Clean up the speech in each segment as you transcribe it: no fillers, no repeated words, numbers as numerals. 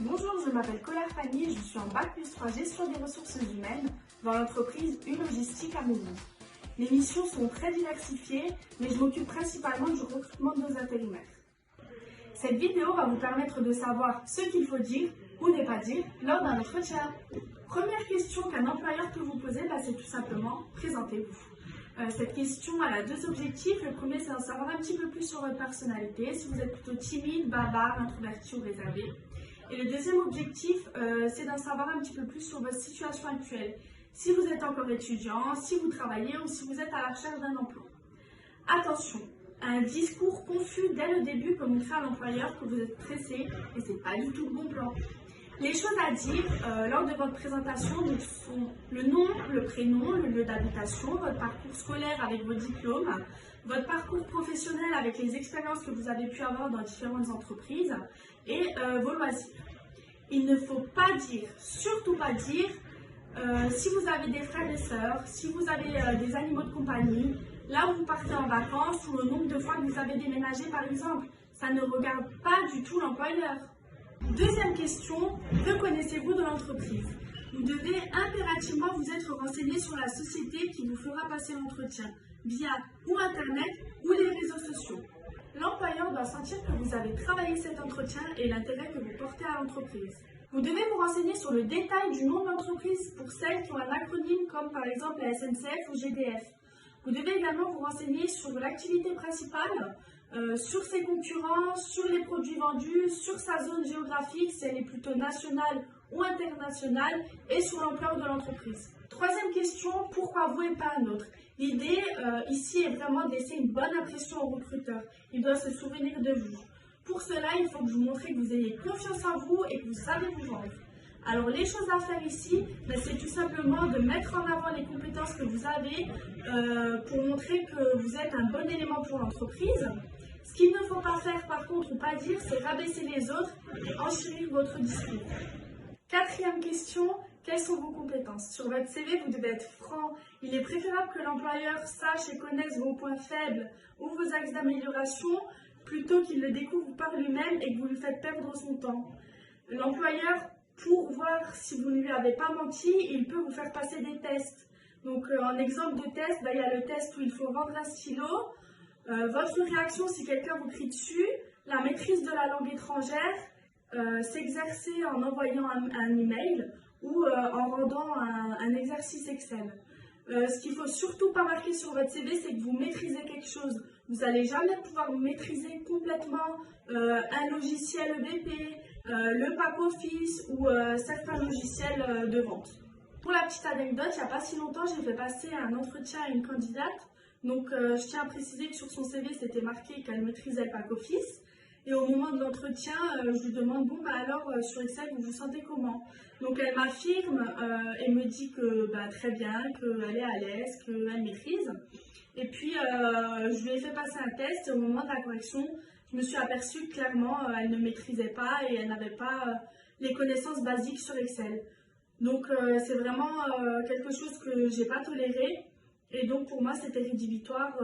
Bonjour, je m'appelle Colère Fanny et je suis en Bac+3 gestion des ressources humaines dans l'entreprise U-Logistique à Meudon. Mes missions sont très diversifiées, mais je m'occupe principalement du recrutement de nos intérimaires. Cette vidéo va vous permettre de savoir ce qu'il faut dire ou ne pas dire lors d'un entretien. Première question qu'un employeur peut vous poser, c'est tout simplement « Présentez-vous ». Cette question elle a deux objectifs. Le premier, c'est d'en savoir un petit peu plus sur votre personnalité, si vous êtes plutôt timide, bavard, introverti ou réservé. Et le deuxième objectif, c'est d'en savoir un petit peu plus sur votre situation actuelle. Si vous êtes encore étudiant, si vous travaillez ou si vous êtes à la recherche d'un emploi. Attention, un discours confus dès le début peut montrer à l'employeur que vous êtes stressé et c'est pas du tout le bon plan. Les choses à dire lors de votre présentation sont le nom, le prénom, le lieu d'habitation, votre parcours scolaire avec vos diplômes, votre parcours professionnel avec les expériences que vous avez pu avoir dans différentes entreprises et vos loisirs. Il ne faut pas dire, surtout pas dire, si vous avez des frères et sœurs, si vous avez des animaux de compagnie, là où vous partez en vacances ou le nombre de fois que vous avez déménagé par exemple. Ça ne regarde pas du tout l'employeur. Deuxième question, que connaissez-vous de l'entreprise? Vous devez impérativement vous être renseigné sur la société qui vous fera passer l'entretien, via ou Internet ou les réseaux sociaux. L'employeur doit sentir que vous avez travaillé cet entretien et l'intérêt que vous portez à l'entreprise. Vous devez vous renseigner sur le détail du nom de l'entreprise pour celles qui ont un acronyme comme par exemple la SNCF ou GDF. Vous devez également vous renseigner sur l'activité principale, sur ses concurrents, sur les produits vendus, sur sa zone géographique, si elle est plutôt nationale ou internationale, et sur l'ampleur de l'entreprise. Troisième question, pourquoi vous et pas un autre? L'idée ici est vraiment de laisser une bonne impression au recruteur. Il doit se souvenir de vous. Pour cela, il faut que vous montrez que vous ayez confiance en vous et que vous savez vous vendre. Alors les choses à faire ici, c'est tout simplement de mettre en avant les compétences que vous avez pour montrer que vous êtes un bon élément pour l'entreprise. Ce qu'il ne faut pas faire par contre ou pas dire, c'est rabaisser les autres et enchérir votre discours. Quatrième question, quelles sont vos compétences? Sur votre CV, vous devez être franc. Il est préférable que l'employeur sache et connaisse vos points faibles ou vos axes d'amélioration plutôt qu'il le découvre par lui-même et que vous lui faites perdre son temps. L'employeur, pour voir si vous ne lui avez pas menti, il peut vous faire passer des tests. Donc en exemple de test, il y a le test où il faut rendre un stylo, votre réaction si quelqu'un vous crie dessus, la maîtrise de la langue étrangère, s'exercer en envoyant un email ou en rendant un exercice Excel. Ce qu'il ne faut surtout pas marquer sur votre CV, c'est que vous maîtrisez quelque chose. Vous n'allez jamais pouvoir maîtriser complètement un logiciel EBP, le pack office ou certains logiciels de vente. Pour la petite anecdote, il n'y a pas si longtemps, j'ai fait passer un entretien à une candidate. Donc, je tiens à préciser que sur son CV, c'était marqué qu'elle maîtrisait le pack office. Et au moment de l'entretien, je lui demande, alors sur Excel, vous vous sentez comment? Donc elle m'affirme et me dit que très bien, qu'elle est à l'aise, qu'elle maîtrise. Et puis je lui ai fait passer un test et au moment de la correction, je me suis aperçue que clairement elle ne maîtrisait pas et elle n'avait pas les connaissances basiques sur Excel. Donc c'est vraiment quelque chose que j'ai pas toléré et donc pour moi c'était rédhibitoire,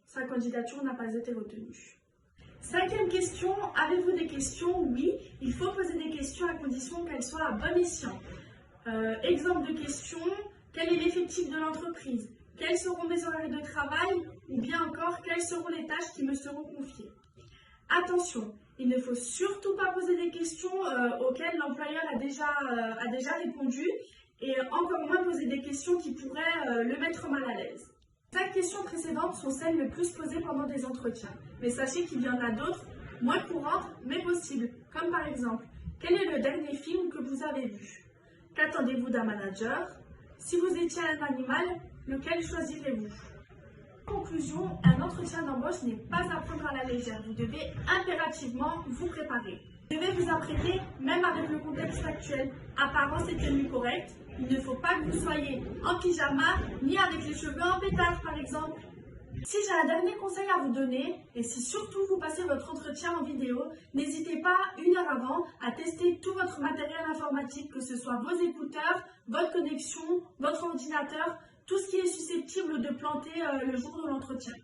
sa candidature n'a pas été retenue. Cinquième question, avez-vous des questions? Oui, il faut poser des questions à condition qu'elles soient à bon escient. Exemple de question, quel est l'effectif de l'entreprise? Quels seront mes horaires de travail? Ou bien encore, quelles seront les tâches qui me seront confiées? Attention, il ne faut surtout pas poser des questions auxquelles l'employeur a déjà répondu et encore moins poser des questions qui pourraient le mettre mal à l'aise. Les 5 questions précédentes sont celles les plus posées pendant des entretiens, mais sachez qu'il y en a d'autres moins courantes mais possibles, comme par exemple, quel est le dernier film que vous avez vu? Qu'attendez-vous d'un manager? Si vous étiez un animal, lequel choisirez-vous? En conclusion, un entretien d'embauche n'est pas à prendre à la légère, vous devez impérativement vous préparer. Vous devez vous apprêter, même avec le contexte actuel, apparence et tenue correcte. Il ne faut pas que vous soyez en pyjama, ni avec les cheveux en pétard par exemple. Si j'ai un dernier conseil à vous donner, et si surtout vous passez votre entretien en vidéo, n'hésitez pas 1 heure avant à tester tout votre matériel informatique, que ce soit vos écouteurs, votre connexion, votre ordinateur, tout ce qui est susceptible de planter le jour de l'entretien.